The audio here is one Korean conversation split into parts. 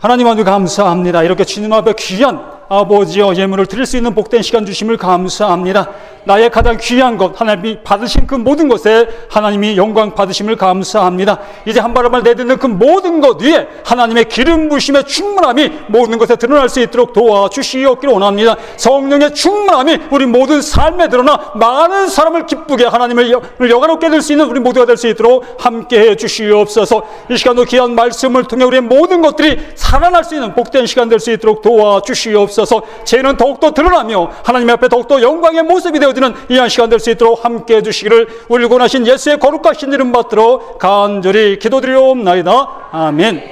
하나님 아버지 감사합니다. 이렇게 주님 앞에 귀한 아버지여 예물을 드릴 수 있는 복된 시간 주심을 감사합니다. 나의 가장 귀한 것, 하나님이 받으신 그 모든 것에 하나님이 영광 받으심을 감사합니다. 이제 한 발 한 발 내딛는 그 모든 것 위에 하나님의 기름 부으심의 충만함이 모든 것에 드러날 수 있도록 도와주시옵기를 원합니다. 성령의 충만함이 우리 모든 삶에 드러나 많은 사람을 기쁘게 하나님을 영화롭게 될 수 있는 우리 모두가 될 수 있도록 함께해 주시옵소서. 이 시간도 귀한 말씀을 통해 우리의 모든 것들이 살아날 수 있는 복된 시간 될 수 있도록 도와주시옵소서. 죄는 더욱더 드러나며 하나님 앞에 더욱더 영광의 모습이 되어지는 이한 시간 될 수 있도록 함께해 주시기를 우리를 구원하신 예수의 거룩하신 이름 받들어 간절히 기도드리옵나이다. 아멘.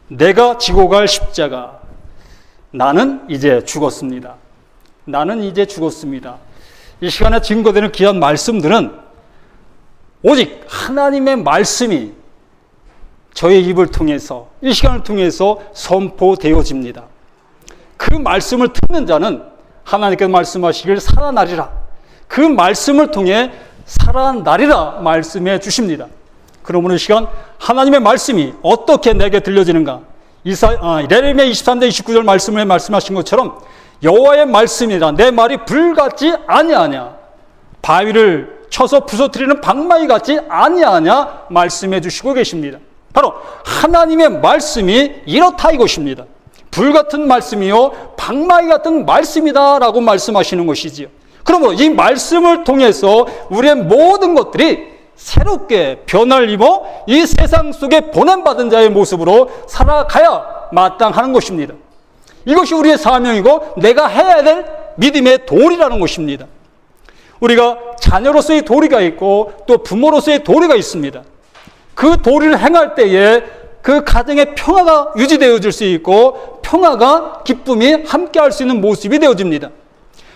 내가 지고 갈 십자가. 나는 이제 죽었습니다. 나는 이제 죽었습니다. 이 시간에 증거되는 귀한 말씀들은 오직 하나님의 말씀이 저의 입을 통해서 이 시간을 통해서 선포되어집니다. 그 말씀을 듣는 자는 하나님께서 말씀하시길 살아나리라. 그 말씀을 통해 살아나리라 말씀해 주십니다. 그러므로 이 시간 하나님의 말씀이 어떻게 내게 들려지는가? 레위기야 23장 29절 말씀에 말씀하신 것처럼 여호와의 말씀이라 내 말이 불같지 아니하냐, 바위를 쳐서 부서뜨리는 방망이 같지 아니하냐 말씀해 주시고 계십니다. 바로 하나님의 말씀이 이렇다 이것입니다. 불같은 말씀이요 방망이 같은 말씀이다 라고 말씀하시는 것이지요. 그러므로 이 말씀을 통해서 우리의 모든 것들이 새롭게 변화를 입어 이 세상 속에 보냄받은 자의 모습으로 살아가야 마땅하는 것입니다. 이것이 우리의 사명이고 내가 해야 될 믿음의 도리라는 것입니다. 우리가 자녀로서의 도리가 있고 또 부모로서의 도리가 있습니다. 그 도리를 행할 때에 그 가정의 평화가 유지되어질 수 있고 평화가 기쁨이 함께할 수 있는 모습이 되어집니다.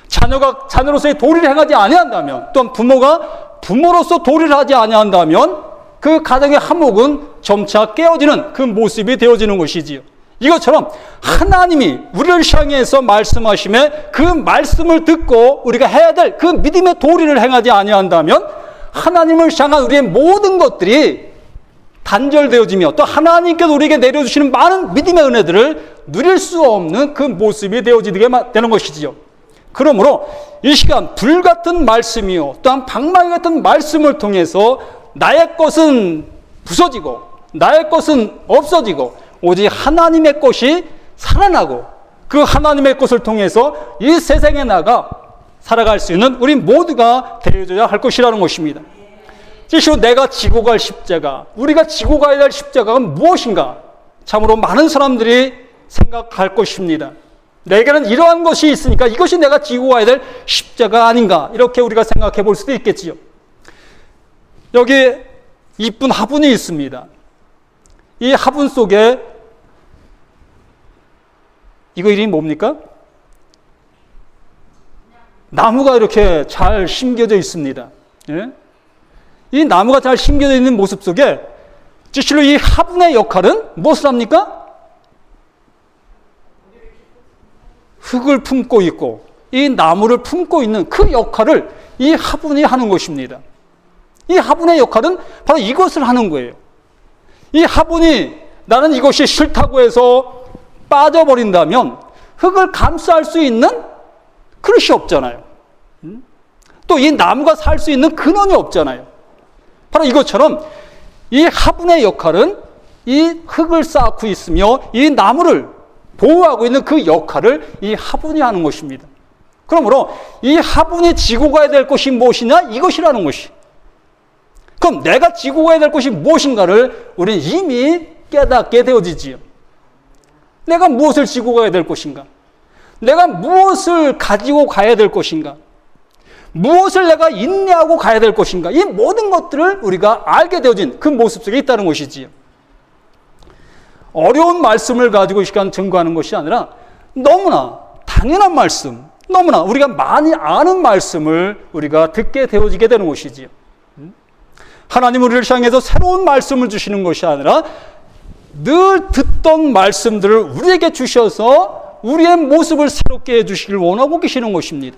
자녀가 자녀로서의 도리를 행하지 아니한다면, 또한 부모가 부모로서 도리를 하지 아니한다면 그 가정의 화목은 점차 깨어지는 그 모습이 되어지는 것이지요. 이것처럼 하나님이 우리를 향해서 말씀하심에 그 말씀을 듣고 우리가 해야 될 그 믿음의 도리를 행하지 아니한다면 하나님을 향한 우리의 모든 것들이 단절되어지며 또 하나님께서 우리에게 내려주시는 많은 믿음의 은혜들을 누릴 수 없는 그 모습이 되어지게 되는 것이지요. 그러므로 이 시간 불같은 말씀이요 또한 방망이 같은 말씀을 통해서 나의 것은 부서지고 나의 것은 없어지고 오직 하나님의 것이 살아나고 그 하나님의 것을 통해서 이 세상에 나가 살아갈 수 있는 우리 모두가 되어져야 할 것이라는 것입니다. 지시로 내가 지고 갈 십자가, 우리가 지고 가야 될 십자가가 무엇인가? 참으로 많은 사람들이 생각할 것입니다. 내게는 이러한 것이 있으니까 이것이 내가 지고 가야 될 십자가 아닌가? 이렇게 우리가 생각해 볼 수도 있겠지요. 여기 이쁜 화분이 있습니다. 이 화분 속에 이거 이름이 뭡니까? 나무가 이렇게 잘 심겨져 있습니다. 예? 이 나무가 잘 심겨져 있는 모습 속에 실로 이 화분의 역할은 무엇을 합니까? 흙을 품고 있고 이 나무를 품고 있는 그 역할을 이 화분이 하는 것입니다. 이 화분의 역할은 바로 이것을 하는 거예요. 이 화분이 나는 이것이 싫다고 해서 빠져버린다면 흙을 감싸할 수 있는 그릇이 없잖아요. 또 이 나무가 살 수 있는 근원이 없잖아요. 바로 이것처럼 이 화분의 역할은 이 흙을 쌓고 있으며 이 나무를 보호하고 있는 그 역할을 이 화분이 하는 것입니다. 그러므로 이 화분이 지고 가야 될 것이 무엇이냐? 이것이라는 것이. 그럼 내가 지고 가야 될 것이 무엇인가를 우리는 이미 깨닫게 되어지지요. 내가 무엇을 지고 가야 될 것인가? 내가 무엇을 가지고 가야 될 것인가? 무엇을 내가 인내하고 가야 될 것인가? 이 모든 것들을 우리가 알게 되어진 그 모습 속에 있다는 것이지요. 어려운 말씀을 가지고 이 시간 증거하는 것이 아니라 너무나 당연한 말씀, 너무나 우리가 많이 아는 말씀을 우리가 듣게 되어지게 되는 것이지요. 하나님 우리를 향해서 새로운 말씀을 주시는 것이 아니라 늘 듣던 말씀들을 우리에게 주셔서 우리의 모습을 새롭게 해주시길 원하고 계시는 것입니다.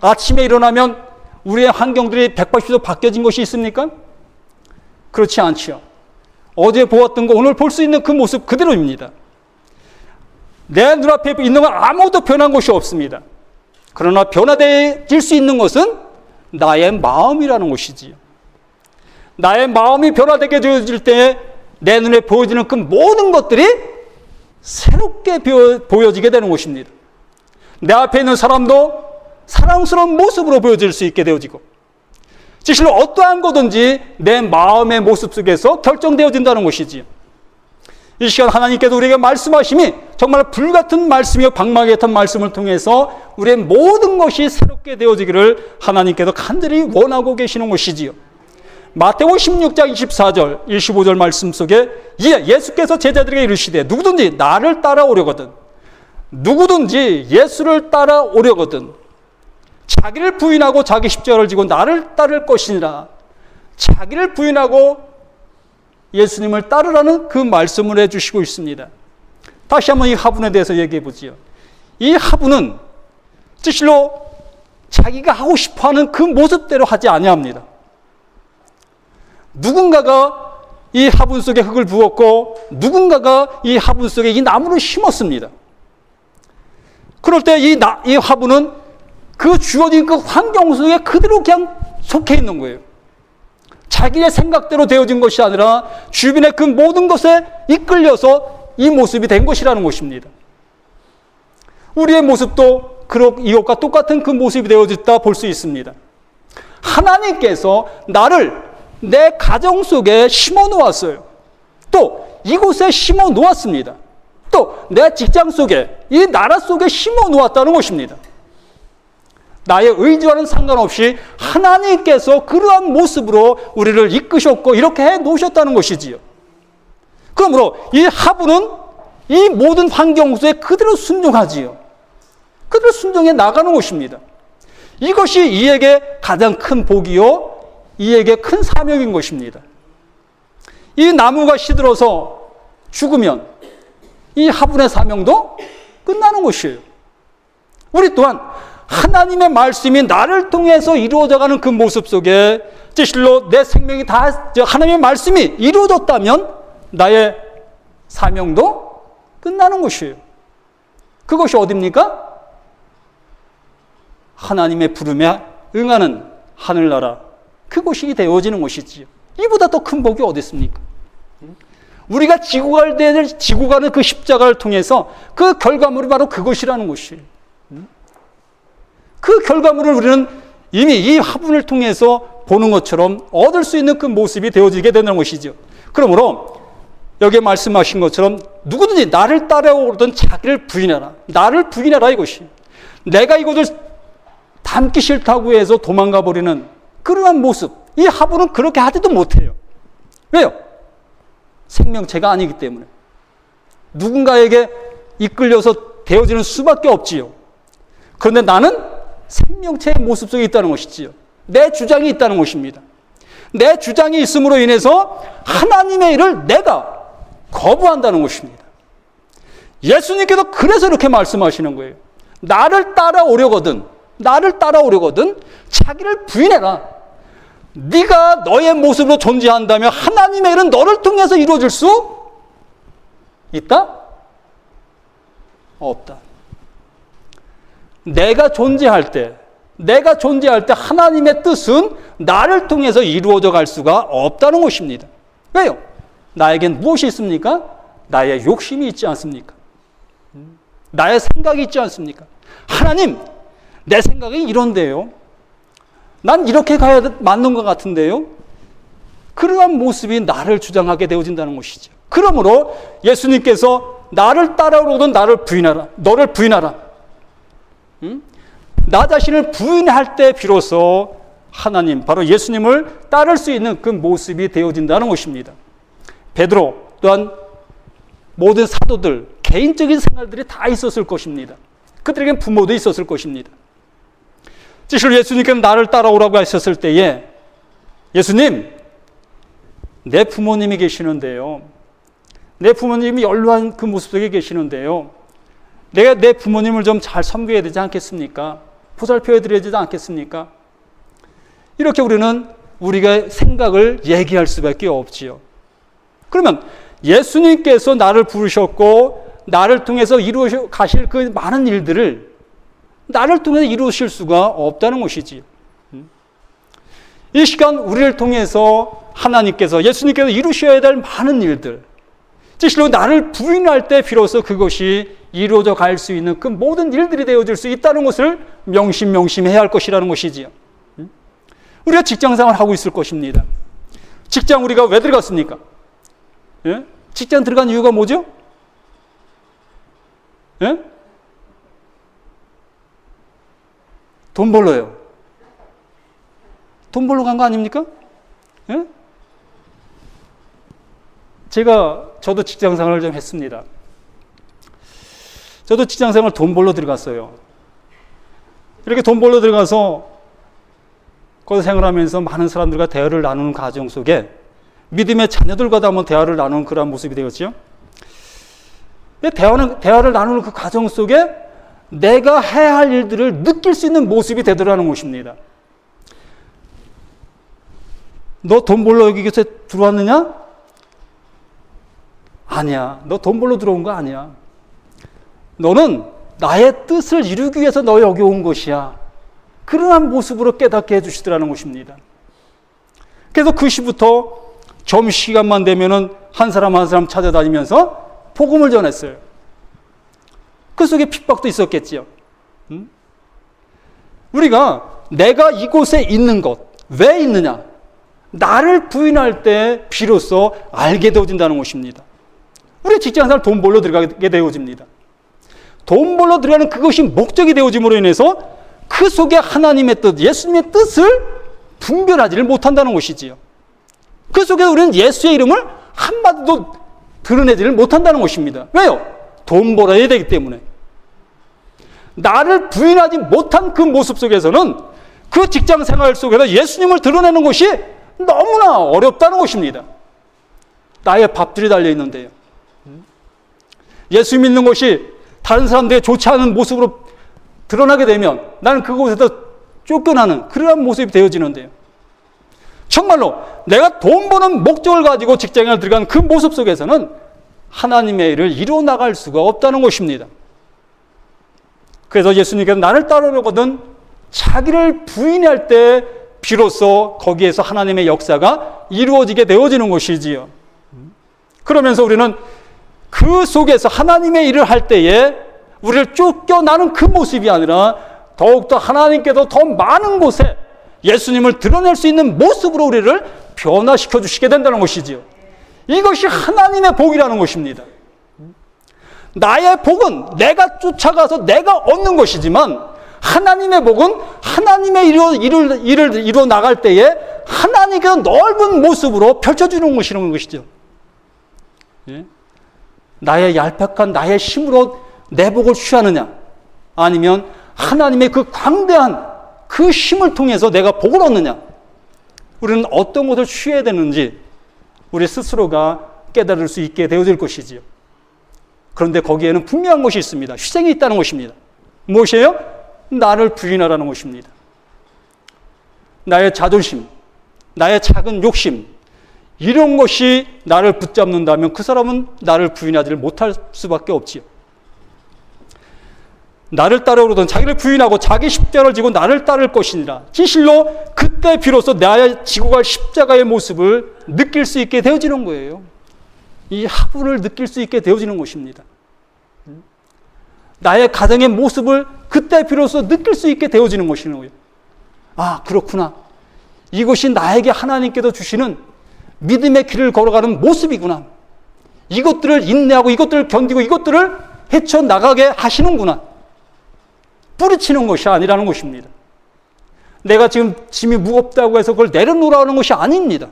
아침에 일어나면 우리의 환경들이 180도 바뀌어진 것이 있습니까? 그렇지 않지요. 어제 보았던 거 오늘 볼 수 있는 그 모습 그대로입니다. 내 눈앞에 있는 건 아무것도 변한 것이 없습니다. 그러나 변화될 수 있는 것은 나의 마음이라는 것이지요. 나의 마음이 변화되게 되어질 때 내 눈에 보여지는 그 모든 것들이 새롭게 보여지게 되는 것입니다. 내 앞에 있는 사람도 사랑스러운 모습으로 보여질 수 있게 되어지고, 진실로 어떠한 거든지 내 마음의 모습 속에서 결정되어진다는 것이지요. 이 시간 하나님께서 우리에게 말씀하심이 정말 불같은 말씀이요 방망이 같은 말씀을 통해서 우리의 모든 것이 새롭게 되어지기를 하나님께서 간절히 원하고 계시는 것이지요. 마태복음 16장 24절 25절 말씀 속에 예수께서 제자들에게 이르시되 누구든지 나를 따라오려거든, 누구든지 예수를 따라오려거든 자기를 부인하고 자기 십자가를 지고 나를 따를 것이니라. 자기를 부인하고 예수님을 따르라는 그 말씀을 해주시고 있습니다. 다시 한번 이 화분에 대해서 얘기해 보지요. 이 화분은 진실로 자기가 하고 싶어하는 그 모습대로 하지 아니합니다. 누군가가 이 화분 속에 흙을 부었고 누군가가 이 화분 속에 이 나무를 심었습니다. 그럴 때 이 화분은 그 주어진 그 환경 속에 그대로 그냥 속해 있는 거예요. 자기의 생각대로 되어진 것이 아니라 주변의 그 모든 것에 이끌려서 이 모습이 된 것이라는 것입니다. 우리의 모습도 이것과 똑같은 그 모습이 되어졌다 볼 수 있습니다. 하나님께서 나를 내 가정 속에 심어 놓았어요. 또 이곳에 심어 놓았습니다. 또 내 직장 속에, 이 나라 속에 심어 놓았다는 것입니다. 나의 의지와는 상관없이 하나님께서 그러한 모습으로 우리를 이끄셨고 이렇게 해 놓으셨다는 것이지요. 그러므로 이 화분은 이 모든 환경 속에 그대로 순종하지요. 그대로 순종해 나가는 것입니다. 이것이 이에게 가장 큰 복이요, 이에게 큰 사명인 것입니다. 이 나무가 시들어서 죽으면 이 화분의 사명도 끝나는 것이에요. 우리 또한 하나님의 말씀이 나를 통해서 이루어져가는 그 모습 속에 진실로 내 생명이 다 하나님의 말씀이 이루어졌다면 나의 사명도 끝나는 것이에요. 그것이 어디입니까? 하나님의 부름에 응하는 하늘나라, 그곳이 되어지는 것이지요. 이보다 더 큰 복이 어디 있습니까? 우리가 지고 가는 그 십자가를 통해서 그 결과물이 바로 그것이라는 것이에요. 그 결과물을 우리는 이미 이 화분을 통해서 보는 것처럼 얻을 수 있는 그 모습이 되어지게 되는 것이죠. 그러므로 여기에 말씀하신 것처럼 누구든지 나를 따라오거든 자기를 부인하라. 나를 부인하라 이것이. 내가 이것을 담기 싫다고 해서 도망가 버리는 그러한 모습. 이 화분은 그렇게 하지도 못해요. 왜요? 생명체가 아니기 때문에. 누군가에게 이끌려서 되어지는 수밖에 없지요. 그런데 나는 생명체의 모습 속에 있다는 것이지요. 내 주장이 있다는 것입니다. 내 주장이 있음으로 인해서 하나님의 일을 내가 거부한다는 것입니다. 예수님께서 그래서 이렇게 말씀하시는 거예요. 나를 따라오려거든 자기를 부인해라. 네가 너의 모습으로 존재한다면 하나님의 일은 너를 통해서 이루어질 수 있다? 없다. 내가 존재할 때 하나님의 뜻은 나를 통해서 이루어져 갈 수가 없다는 것입니다. 왜요? 나에겐 무엇이 있습니까? 나의 욕심이 있지 않습니까? 나의 생각이 있지 않습니까? 하나님, 내 생각이 이런데요. 난 이렇게 가야 맞는 것 같은데요. 그러한 모습이 나를 주장하게 되어진다는 것이죠. 그러므로 예수님께서 나를 따라오거든 너를 부인하라. 나 자신을 부인할 때 비로소 하나님, 바로 예수님을 따를 수 있는 그 모습이 되어진다는 것입니다. 베드로 또한 모든 사도들 개인적인 생활들이 다 있었을 것입니다. 그들에겐 부모도 있었을 것입니다. 사실 예수님께서 나를 따라오라고 하셨을 때에 예수님, 내 부모님이 계시는데요. 내 부모님이 연로한 그 모습 속에 계시는데요. 내가 내 부모님을 좀 잘 섬겨야 되지 않겠습니까? 보살펴야 되지 않겠습니까? 이렇게 우리가 생각을 얘기할 수밖에 없지요. 그러면 예수님께서 나를 부르셨고 나를 통해서 이루어 가실 그 많은 일들을 나를 통해서 이루실 수가 없다는 것이지. 이 시간 우리를 통해서 하나님께서 예수님께서 이루셔야 될 많은 일들, 실로 나를 부인할 때 비로소 그것이 이루어져 갈 수 있는 그 모든 일들이 되어질 수 있다는 것을 명심해야 할 것이라는 것이지요. 우리가 직장생활 하고 있을 것입니다. 직장 우리가 왜 들어갔습니까? 예? 직장 들어간 이유가 뭐죠? 예? 돈 벌러요. 돈 벌러 간 거 아닙니까? 예? 저도 직장 생활을 좀 했습니다. 저도 직장 생활 돈 벌러 들어갔어요. 이렇게 돈 벌러 들어가서 거기서 생활하면서 많은 사람들과 대화를 나누는 과정 속에 믿음의 자녀들과도 한번 대화를 나누는 그런 모습이 되었죠. 대화를 나누는 그 과정 속에 내가 해야 할 일들을 느낄 수 있는 모습이 되더라는 것입니다. 너 돈 벌러 여기 들어왔느냐? 아니야. 너 돈 벌러 들어온 거 아니야. 너는 나의 뜻을 이루기 위해서 너 여기 온 것이야. 그러한 모습으로 깨닫게 해주시더라는 것입니다. 그래서 그 시부터 점심시간만 되면은 한 사람 한 사람 찾아다니면서 복음을 전했어요. 그 속에 핍박도 있었겠지요. 우리가 내가 이곳에 있는 것, 왜 있느냐? 나를 부인할 때 비로소 알게 되어진다는 것입니다. 우리 직장생활 돈 벌러 들어가게 되어집니다. 돈 벌러 들어가는 그것이 목적이 되어짐으로 인해서 그 속에 하나님의 뜻, 예수님의 뜻을 분별하지를 못한다는 것이지요. 그 속에 우리는 예수의 이름을 한마디도 드러내지를 못한다는 것입니다. 왜요? 돈 벌어야 되기 때문에. 나를 부인하지 못한 그 모습 속에서는 그 직장 생활 속에서 예수님을 드러내는 것이 너무나 어렵다는 것입니다. 나의 밥줄이 달려있는데요. 예수 믿는 것이 다른 사람들에게 좋지 않은 모습으로 드러나게 되면 나는 그곳에서 쫓겨나는 그러한 모습이 되어지는데요. 정말로 내가 돈 버는 목적을 가지고 직장에 들어간 그 모습 속에서는 하나님의 일을 이루어 나갈 수가 없다는 것입니다. 그래서 예수님께서 나를 따르려거든 자기를 부인할 때 비로소 거기에서 하나님의 역사가 이루어지게 되어지는 것이지요. 그러면서 우리는 그 속에서 하나님의 일을 할 때에 우리를 쫓겨나는 그 모습이 아니라 더욱더 하나님께서 더 많은 곳에 예수님을 드러낼 수 있는 모습으로 우리를 변화시켜 주시게 된다는 것이지요. 이것이 하나님의 복이라는 것입니다. 나의 복은 내가 쫓아가서 내가 얻는 것이지만 하나님의 복은 하나님의 일을 이루어 나갈 때에 하나님께서 넓은 모습으로 펼쳐주는 것이죠. 예? 나의 얄팍한 나의 힘으로 내 복을 취하느냐, 아니면 하나님의 그 광대한 그 힘을 통해서 내가 복을 얻느냐, 우리는 어떤 것을 취해야 되는지 우리 스스로가 깨달을 수 있게 되어질 것이지요. 그런데 거기에는 분명한 것이 있습니다. 희생이 있다는 것입니다. 무엇이에요? 나를 부인하라는 것입니다. 나의 자존심, 나의 작은 욕심, 이런 것이 나를 붙잡는다면 그 사람은 나를 부인하지를 못할 수밖에 없지요. 나를 따르거든 자기를 부인하고 자기 십자가를 지고 나를 따를 것이니라. 진실로 그때 비로소 나의 지고 갈 십자가의 모습을 느낄 수 있게 되어지는 거예요. 이 하분을 느낄 수 있게 되어지는 것입니다. 나의 가정의 모습을 그때 비로소 느낄 수 있게 되어지는 것이는 거예요. 아, 그렇구나. 이것이 나에게 하나님께서 주시는 믿음의 길을 걸어가는 모습이구나. 이것들을 인내하고 이것들을 견디고 이것들을 헤쳐나가게 하시는구나. 뿌리치는 것이 아니라는 것입니다. 내가 지금 짐이 무겁다고 해서 그걸 내려놓으라는 것이 아닙니다.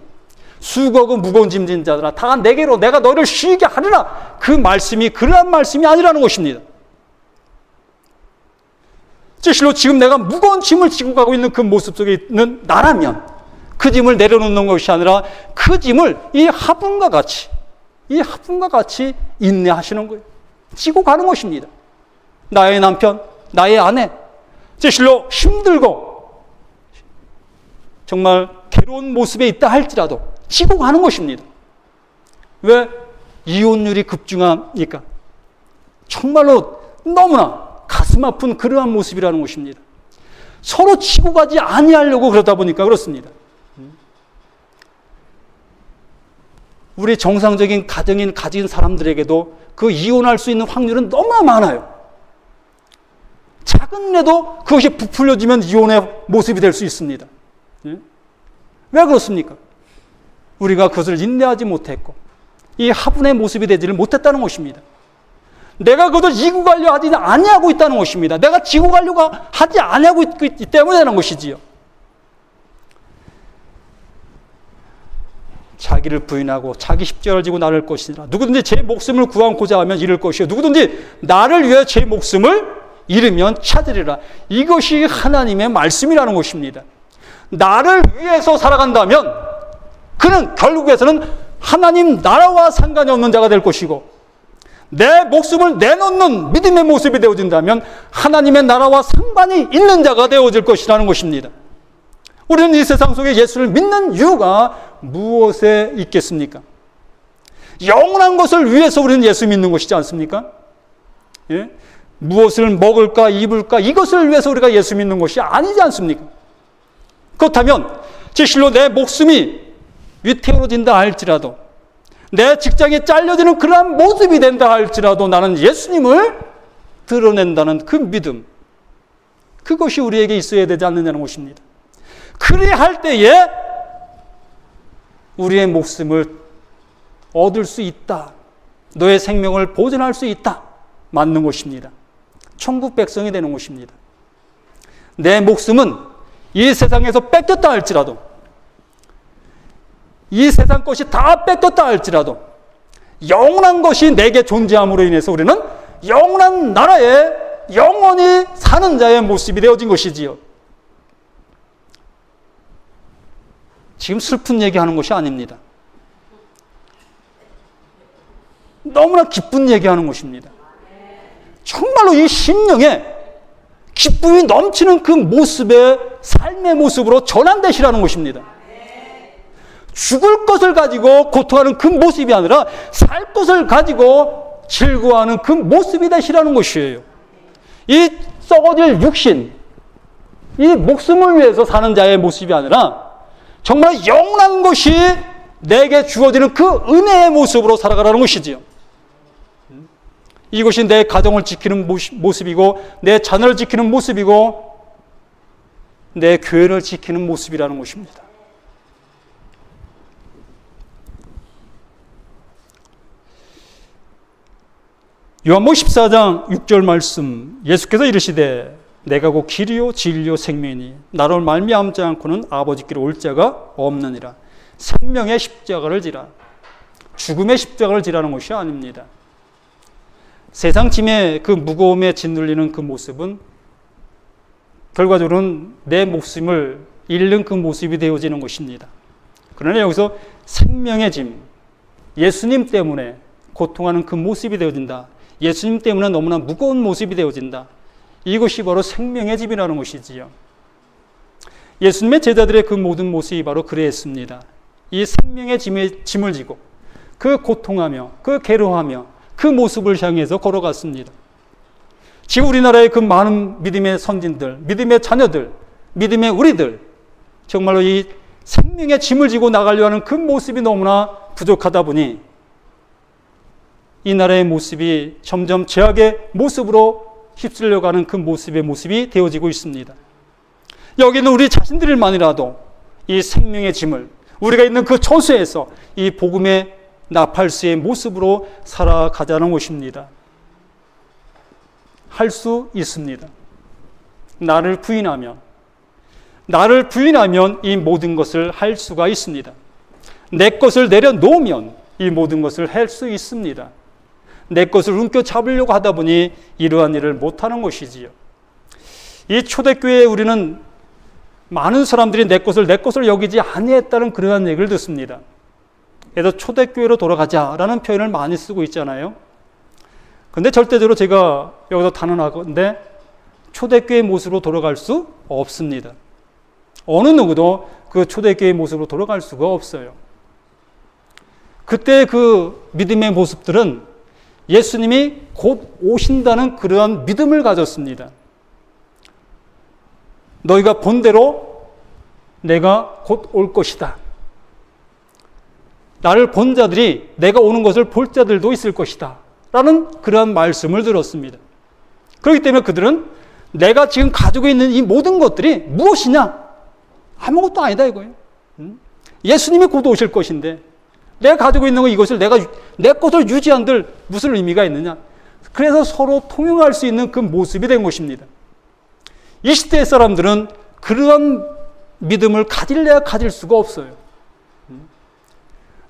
수고하고 무거운 짐진 자들아 다 내게로 내가 너를 쉬게 하리라. 그 말씀이 그러한 말씀이 아니라는 것입니다. 실로 지금 내가 무거운 짐을 지고 가고 있는 그 모습 속에 있는 나라면 그 짐을 내려놓는 것이 아니라 그 짐을 이 화분과 같이 인내하시는 거예요. 지고 가는 것입니다. 나의 남편, 나의 아내, 실로 힘들고 정말 괴로운 모습에 있다 할지라도 지고 가는 것입니다. 왜 이혼율이 급증하니까? 정말로 너무나 가슴 아픈 그러한 모습이라는 것입니다. 서로 치고 가지 아니하려고 그러다 보니까 그렇습니다. 우리 정상적인 가정인 가진 사람들에게도 그 이혼할 수 있는 확률은 너무나 많아요. 작은 일에도 그것이 부풀려지면 이혼의 모습이 될 수 있습니다. 왜 그렇습니까? 우리가 그것을 인내하지 못했고 이 화분의 모습이 되지를 못했다는 것입니다. 내가 그것을 이고 가려 하지 아니하고 있다는 것입니다. 내가 지고 가려고 하지 아니하고 있기 때문에 하는 것이지요. 자기를 부인하고 자기 십자가를 지고 나를 것이니라. 누구든지 제 목숨을 구하고자 하면 잃을 것이요 누구든지 나를 위해 제 목숨을 잃으면 찾으리라. 이것이 하나님의 말씀이라는 것입니다. 나를 위해서 살아간다면 그는 결국에서는 하나님 나라와 상관이 없는 자가 될 것이고, 내 목숨을 내놓는 믿음의 모습이 되어진다면 하나님의 나라와 상관이 있는 자가 되어질 것이라는 것입니다. 우리는 이 세상 속에 예수를 믿는 이유가 무엇에 있겠습니까? 영원한 것을 위해서 우리는 예수 믿는 것이지 않습니까? 예? 무엇을 먹을까 입을까 이것을 위해서 우리가 예수 믿는 것이 아니지 않습니까? 그렇다면 진실로 내 목숨이 위태로워진다 할지라도, 내 직장이 잘려지는 그러한 모습이 된다 할지라도 나는 예수님을 드러낸다는 그 믿음, 그것이 우리에게 있어야 되지 않느냐는 것입니다. 그리할 때에 우리의 목숨을 얻을 수 있다, 너의 생명을 보존할 수 있다, 맞는 것입니다. 천국 백성이 되는 것입니다. 내 목숨은 이 세상에서 뺏겼다 할지라도, 이 세상 것이 다 뺏겼다 할지라도 영원한 것이 내게 존재함으로 인해서 우리는 영원한 나라에 영원히 사는 자의 모습이 되어진 것이지요. 지금 슬픈 얘기하는 것이 아닙니다. 너무나 기쁜 얘기하는 것입니다. 정말로 이 심령에 기쁨이 넘치는 그 모습의 삶의 모습으로 전환되시라는 것입니다. 죽을 것을 가지고 고통하는 그 모습이 아니라 살 것을 가지고 즐거워하는 그 모습이 되시라는 것이에요. 이 썩어질 육신, 이 목숨을 위해서 사는 자의 모습이 아니라 정말 영원한 것이 내게 주어지는 그 은혜의 모습으로 살아가라는 것이지요. 이것이 내 가정을 지키는 모습이고, 내 자녀를 지키는 모습이고, 내 교회를 지키는 모습이라는 것입니다. 요한복음 14장 6절 말씀, 예수께서 이르시되 내가 곧 길이요 진리요 생명이니 나로 말미암지 않고는 아버지께로 올 자가 없느니라. 생명의 십자가를 지라, 죽음의 십자가를 지라는 것이 아닙니다. 세상 짐의 그 무거움에 짓눌리는 그 모습은 결과적으로는 내 목숨을 잃는 그 모습이 되어지는 것입니다. 그러나 여기서 생명의 짐, 예수님 때문에 고통하는 그 모습이 되어진다, 예수님 때문에 너무나 무거운 모습이 되어진다, 이것이 바로 생명의 짐이라는 것이지요. 예수님의 제자들의 그 모든 모습이 바로 그랬습니다. 이 생명의 짐을 지고 그 고통하며 그 괴로워하며 그 모습을 향해서 걸어갔습니다. 지금 우리나라의 그 많은 믿음의 선진들, 믿음의 자녀들, 믿음의 우리들, 정말로 이 생명의 짐을 지고 나가려 하는 그 모습이 너무나 부족하다 보니 이 나라의 모습이 점점 죄악의 모습으로 휩쓸려가는 그 모습이 되어지고 있습니다. 여기는 우리 자신들만이라도 이 생명의 짐을, 우리가 있는 그 처소에서 이 복음의 나팔수의 모습으로 살아가자는 것입니다. 할 수 있습니다. 나를 부인하면 이 모든 것을 할 수가 있습니다. 내 것을 내려놓으면 이 모든 것을 할 수 있습니다. 내 것을 움켜잡으려고 하다 보니 이러한 일을 못하는 것이지요. 이 초대교회에 우리는 많은 사람들이 내 것을 여기지 아니했다는 그러한 얘기를 듣습니다. 그래서 초대교회로 돌아가자라는 표현을 많이 쓰고 있잖아요. 근데 절대적으로 제가 여기서 단언하건대 초대교회의 모습으로 돌아갈 수 없습니다. 어느 누구도 그 초대교회의 모습으로 돌아갈 수가 없어요. 그때 그 믿음의 모습들은 예수님이 곧 오신다는 그러한 믿음을 가졌습니다. 너희가 본 대로 내가 곧 올 것이다. 나를 본 자들이 내가 오는 것을 볼 자들도 있을 것이다. 라는 그러한 말씀을 들었습니다. 그렇기 때문에 그들은 내가 지금 가지고 있는 이 모든 것들이 무엇이냐? 아무것도 아니다 이거예요. 예수님이 곧 오실 것인데 내가 가지고 있는 거 이것을 내 것을 유지한들 무슨 의미가 있느냐? 그래서 서로 통용할 수 있는 그 모습이 된 것입니다. 이 시대의 사람들은 그러한 믿음을 가질래야 가질 수가 없어요.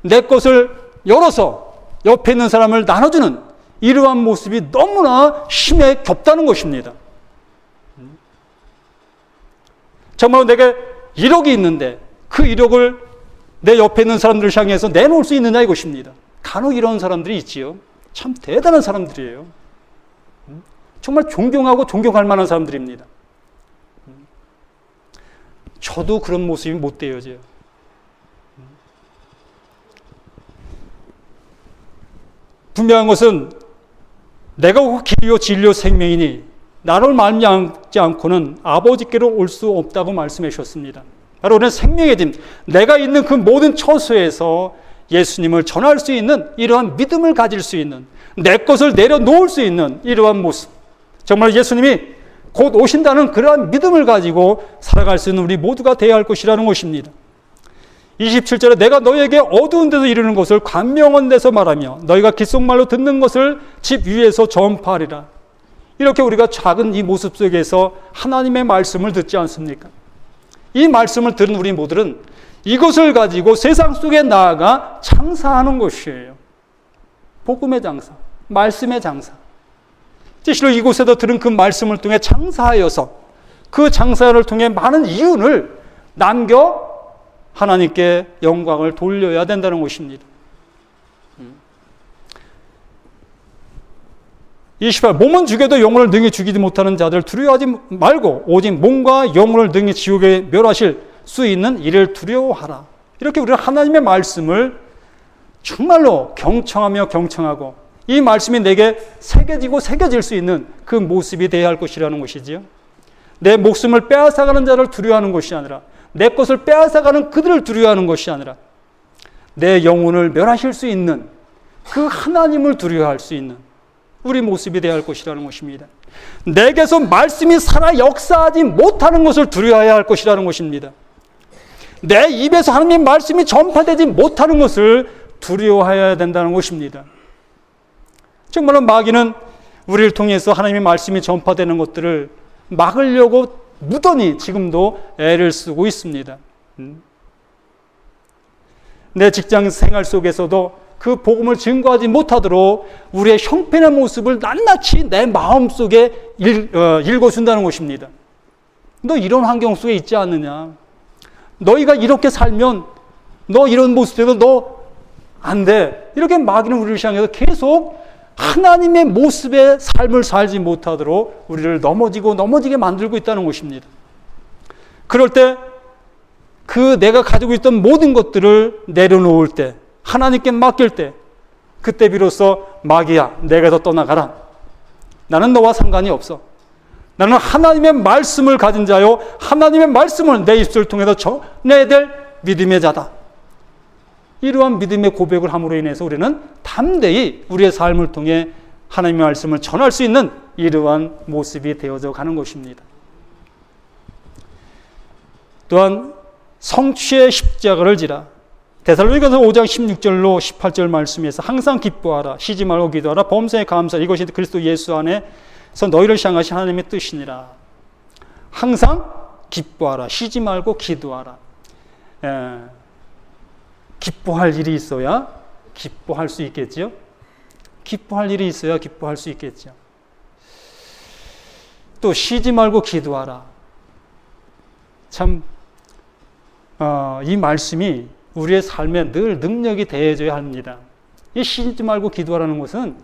내 것을 열어서 옆에 있는 사람을 나눠주는 이러한 모습이 너무나 심해 겹다는 것입니다. 정말 내게 1억이 있는데 그 1억을 내 옆에 있는 사람들을 향해서 내놓을 수 있느냐 이것입니다. 간혹 이런 사람들이 있지요. 참 대단한 사람들이에요. 정말 존경하고 존경할 만한 사람들입니다. 저도 그런 모습이 못 되어져요. 분명한 것은 내가 길이요 진리요 생명이니 나를 말미암지 않고는 아버지께로 올 수 없다고 말씀해 주셨습니다. 바로 오늘 생명의 집, 내가 있는 그 모든 처소에서 예수님을 전할 수 있는 이러한 믿음을 가질 수 있는, 내 것을 내려놓을 수 있는 이러한 모습, 정말 예수님이 곧 오신다는 그러한 믿음을 가지고 살아갈 수 있는 우리 모두가 되어야 할 것이라는 것입니다. 27절에 내가 너희에게 어두운 데서 이르는 것을 광명한 데서 말하며 너희가 귓속말로 듣는 것을 집 위에서 전파하리라. 이렇게 우리가 작은 이 모습 속에서 하나님의 말씀을 듣지 않습니까? 이 말씀을 들은 우리 모두는 이것을 가지고 세상 속에 나아가 장사하는 것이에요. 복음의 장사, 말씀의 장사. 실로 이곳에서 들은 그 말씀을 통해 장사하여서 그 장사를 통해 많은 이윤을 남겨 하나님께 영광을 돌려야 된다는 것입니다. 28. 몸은 죽여도 영혼을 능히 죽이지 못하는 자들 두려워하지 말고 오직 몸과 영혼을 능히 지옥에 멸하실 수 있는 이를 두려워하라. 이렇게 우리는 하나님의 말씀을 정말로 경청하며 경청하고 이 말씀이 내게 새겨지고 새겨질 수 있는 그 모습이 되어야 할 것이라는 것이지요. 내 목숨을 빼앗아가는 자를 두려워하는 것이 아니라 내 것을 빼앗아가는 그들을 두려워하는 것이 아니라 내 영혼을 멸하실 수 있는 그 하나님을 두려워할 수 있는 우리 모습이 되어야 할 것이라는 것입니다. 내게서 말씀이 살아 역사하지 못하는 것을 두려워해야 할 것이라는 것입니다. 내 입에서 하나님의 말씀이 전파되지 못하는 것을 두려워해야 된다는 것입니다. 정말로 마귀는 우리를 통해서 하나님의 말씀이 전파되는 것들을 막으려고 무던히 지금도 애를 쓰고 있습니다. 내 직장 생활 속에서도 그 복음을 증거하지 못하도록 우리의 형편의 모습을 낱낱이 내 마음속에 읽어준다는 것입니다. 너 이런 환경 속에 있지 않느냐? 너희가 이렇게 살면 너 이런 모습에도 너 안 돼. 이렇게 마귀는 우리를 향해서 계속 하나님의 모습의 삶을 살지 못하도록 우리를 넘어지게 만들고 있다는 것입니다. 그럴 때 그 내가 가지고 있던 모든 것들을 내려놓을 때 하나님께 맡길 때 그때 비로소 마귀야 내게서 떠나가라. 나는 너와 상관이 없어. 나는 하나님의 말씀을 가진 자요 하나님의 말씀을 내 입술을 통해서 전해야 될 믿음의 자다. 이러한 믿음의 고백을 함으로 인해서 우리는 담대히 우리의 삶을 통해 하나님의 말씀을 전할 수 있는 이러한 모습이 되어져 가는 것입니다. 또한 성취의 십자가를 지라. 데살로니가서 5장 16절로 18절 말씀에서 항상 기뻐하라. 쉬지 말고 기도하라. 범사에 감사하라. 이것이 그리스도 예수 안에서 너희를 향하신 하나님의 뜻이니라. 항상 기뻐하라. 쉬지 말고 기도하라. 기뻐할 일이 있어야 기뻐할 수 있겠죠. 기뻐할 일이 있어야 기뻐할 수 있겠죠. 또 쉬지 말고 기도하라. 참 이 말씀이 우리의 삶에 늘 능력이 되어져야 합니다. 이 쉬지 말고 기도하라는 것은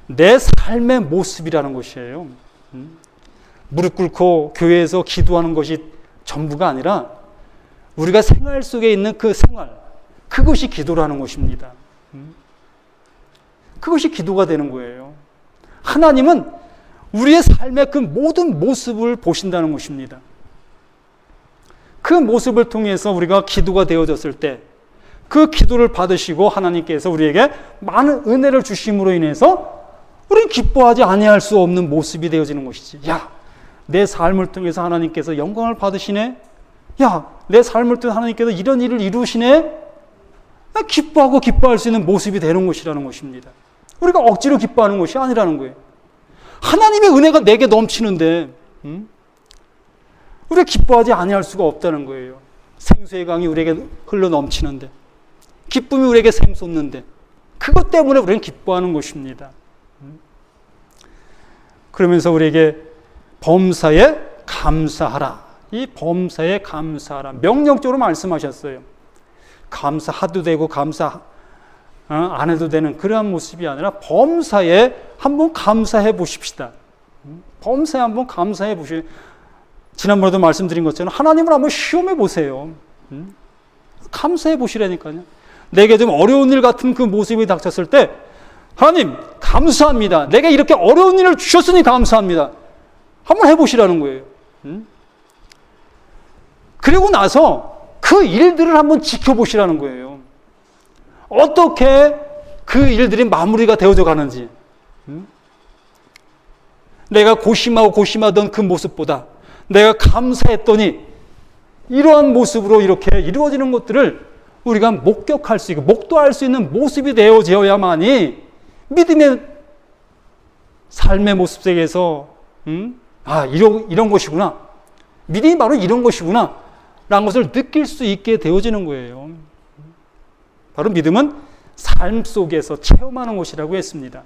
내 삶의 모습이라는 것이에요. 무릎 꿇고 교회에서 기도하는 것이 전부가 아니라 우리가 생활 속에 있는 그 생활, 그것이 기도라는 것입니다. 그것이 기도가 되는 거예요. 하나님은 우리의 삶의 그 모든 모습을 보신다는 것입니다. 그 모습을 통해서 우리가 기도가 되어졌을 때 그 기도를 받으시고 하나님께서 우리에게 많은 은혜를 주심으로 인해서 우리는 기뻐하지 아니할 수 없는 모습이 되어지는 것이지. 야, 내 삶을 통해서 하나님께서 영광을 받으시네. 야, 내 삶을 통해서 하나님께서 이런 일을 이루시네. 기뻐하고 기뻐할 수 있는 모습이 되는 것이라는 것입니다. 우리가 억지로 기뻐하는 것이 아니라는 거예요. 하나님의 은혜가 내게 넘치는데 우리가 기뻐하지 아니할 수가 없다는 거예요. 생수의 강이 우리에게 흘러 넘치는데, 기쁨이 우리에게 샘솟는데, 그것 때문에 우리는 기뻐하는 것입니다. 그러면서 우리에게 범사에 감사하라. 이 범사에 감사하라. 명령적으로 말씀하셨어요. 감사해도 되고 감사 안 해도 되는 그러한 모습이 아니라 범사에 한번 감사해 보십시다. 범사에 한번 감사해 보시. 지난번에도 말씀드린 것처럼 하나님을 한번 시험해 보세요. 감사해 보시라니까요. 내게 좀 어려운 일 같은 그 모습이 닥쳤을 때 하나님 감사합니다. 내게 이렇게 어려운 일을 주셨으니 감사합니다. 한번 해보시라는 거예요. 그리고 나서 그 일들을 한번 지켜보시라는 거예요. 어떻게 그 일들이 마무리가 되어져 가는지. 내가 고심하던 그 모습보다 내가 감사했더니 이러한 모습으로 이렇게 이루어지는 것들을 우리가 목격할 수 있고 목도할 수 있는 모습이 되어져야만이 믿음의 삶의 모습 속에서 이런 것이구나. 믿음이 바로 이런 것이구나. 라는 것을 느낄 수 있게 되어지는 거예요. 바로 믿음은 삶 속에서 체험하는 것이라고 했습니다.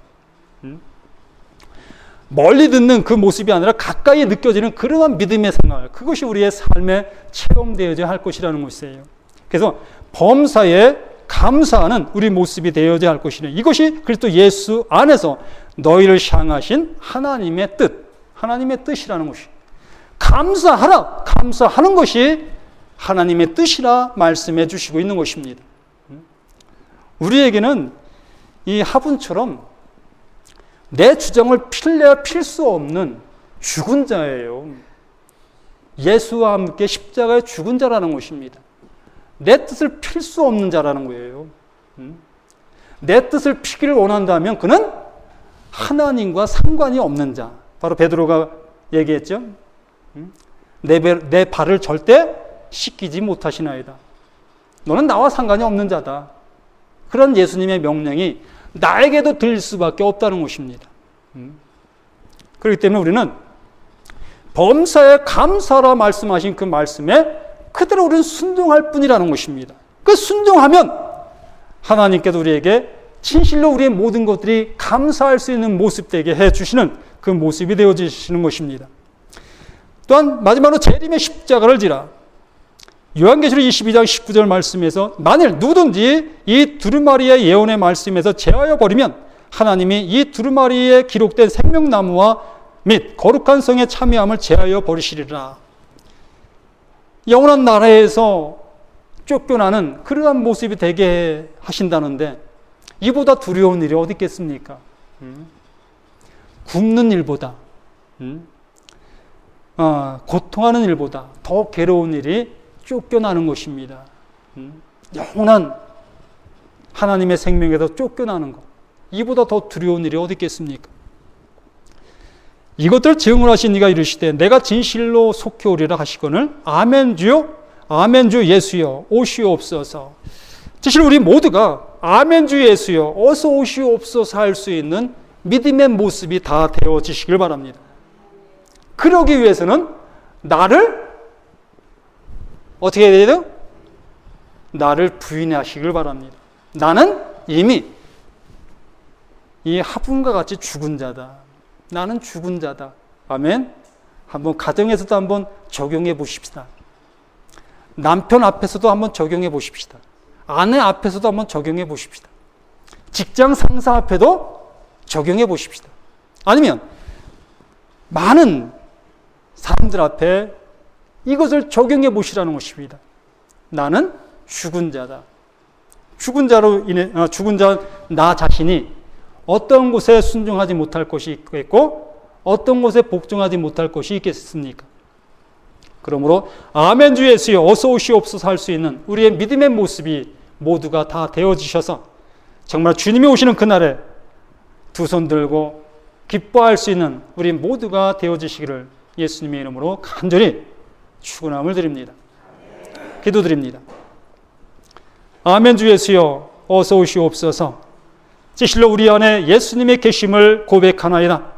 멀리 듣는 그 모습이 아니라 가까이 느껴지는 그러한 믿음의 생활, 그것이 우리의 삶에 체험되어야 할 것이라는 것이에요. 그래서 범사에 감사하는 우리 모습이 되어야 할 것이네. 이것이 그리스도 예수 안에서 너희를 향하신 하나님의 뜻, 하나님의 뜻이라는 것이. 감사하라, 감사하는 것이 하나님의 뜻이라 말씀해 주시고 있는 것입니다. 우리에게는 이 화분처럼 내 주장을 필래야 필 수 없는 죽은 자예요. 예수와 함께 십자가에 죽은 자라는 것입니다. 내 뜻을 필 수 없는 자라는 거예요. 내 뜻을 피기를 원한다면 그는 하나님과 상관이 없는 자. 바로 베드로가 얘기했죠. 내 발을 절대 씻기지 못하시나이다. 너는 나와 상관이 없는 자다. 그런 예수님의 명령이 나에게도 들릴 수밖에 없다는 것입니다. 그렇기 때문에 우리는 범사에 감사라 말씀하신 그 말씀에 그대로 우리는 순종할 뿐이라는 것입니다. 그 순종하면 하나님께서 우리에게 진실로 우리의 모든 것들이 감사할 수 있는 모습 되게 해주시는 그 모습이 되어지시는 것입니다. 또한 마지막으로 재림의 십자가를 지라. 요한계시록 22장 19절 말씀에서 만일 누구든지 이 두루마리의 예언의 말씀에서 제하여 버리면 하나님이 이 두루마리에 기록된 생명나무와 및 거룩한 성의 참여함을 제하여 버리시리라. 영원한 나라에서 쫓겨나는 그러한 모습이 되게 하신다는데 이보다 두려운 일이 어디 있겠습니까? 굶는 일보다 고통하는 일보다 더 괴로운 일이 쫓겨나는 것입니다. 영원한 하나님의 생명에서 쫓겨나는 것, 이보다 더 두려운 일이 어디 있겠습니까? 이것들 증언 하신 이가 이르시되 내가 진실로 속히 오리라 하시거늘 아멘 주요 아멘 주 예수여 오시옵소서. 사실 우리 모두가 아멘 주 예수여 어서 오시옵소서 할 수 있는 믿음의 모습이 다 되어지시길 바랍니다. 그러기 위해서는 나를 어떻게 해야 돼요? 나를 부인하시길 바랍니다. 나는 이미 이 화분과 같이 죽은 자다. 나는 죽은 자다. 아멘. 한번 가정에서도 한번 적용해 보십시다. 남편 앞에서도 한번 적용해 보십시다. 아내 앞에서도 한번 적용해 보십시다. 직장 상사 앞에도 적용해 보십시다. 아니면 많은 사람들 앞에 이것을 적용해 보시라는 것입니다. 나는 죽은 자다. 죽은 자 나 자신이 어떤 곳에 순종하지 못할 것이 있겠고 어떤 곳에 복종하지 못할 것이 있겠습니까? 그러므로 아멘 주 예수여 어서 오시옵소서 할 수 있는 우리의 믿음의 모습이 모두가 다 되어지셔서 정말 주님이 오시는 그날에 두 손 들고 기뻐할 수 있는 우리 모두가 되어지시기를 예수님의 이름으로 간절히 축원함을 드립니다. 기도드립니다. 아멘 주 예수여 어서 오시옵소서. 진실로 우리 안에 예수님의 계심을 고백하나이다.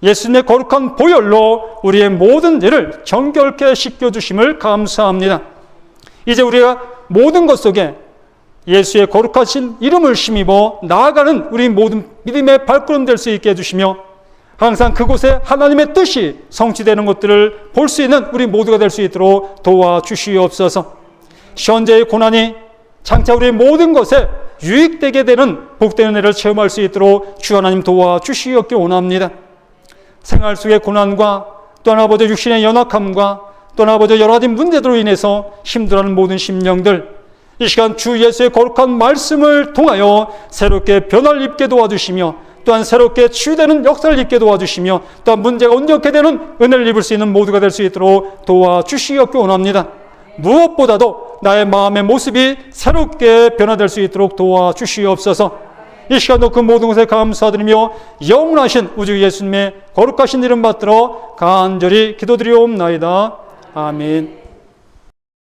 예수님의 거룩한 보혈로 우리의 모든 죄를 정결케 씻겨주심을 감사합니다. 이제 우리가 모든 것 속에 예수의 거룩하신 이름을 힘입어 나아가는 우리 모든 믿음의 발걸음 될 수 있게 해주시며 항상 그곳에 하나님의 뜻이 성취되는 것들을 볼 수 있는 우리 모두가 될 수 있도록 도와주시옵소서. 현재의 고난이 장차 우리의 모든 것에 유익되게 되는 복되는 은혜를 체험할 수 있도록 주 하나님 도와주시옵기 원합니다. 생활 속의 고난과 또한 아버지 육신의 연약함과 또한 아버지 여러 가지 문제들로 인해서 힘들어하는 모든 심령들 이 시간 주 예수의 거룩한 말씀을 통하여 새롭게 변화를 입게 도와주시며 또한 새롭게 치유되는 역사를 입게 도와주시며 또한 문제가 온전케 되는 은혜를 입을 수 있는 모두가 될 수 있도록 도와주시옵기 원합니다. 무엇보다도 나의 마음의 모습이 새롭게 변화될 수 있도록 도와주시옵소서. 이 시간도 그 모든 것에 감사드리며 영원하신 우주 예수님의 거룩하신 이름 받들어 간절히 기도드리옵나이다. 아멘.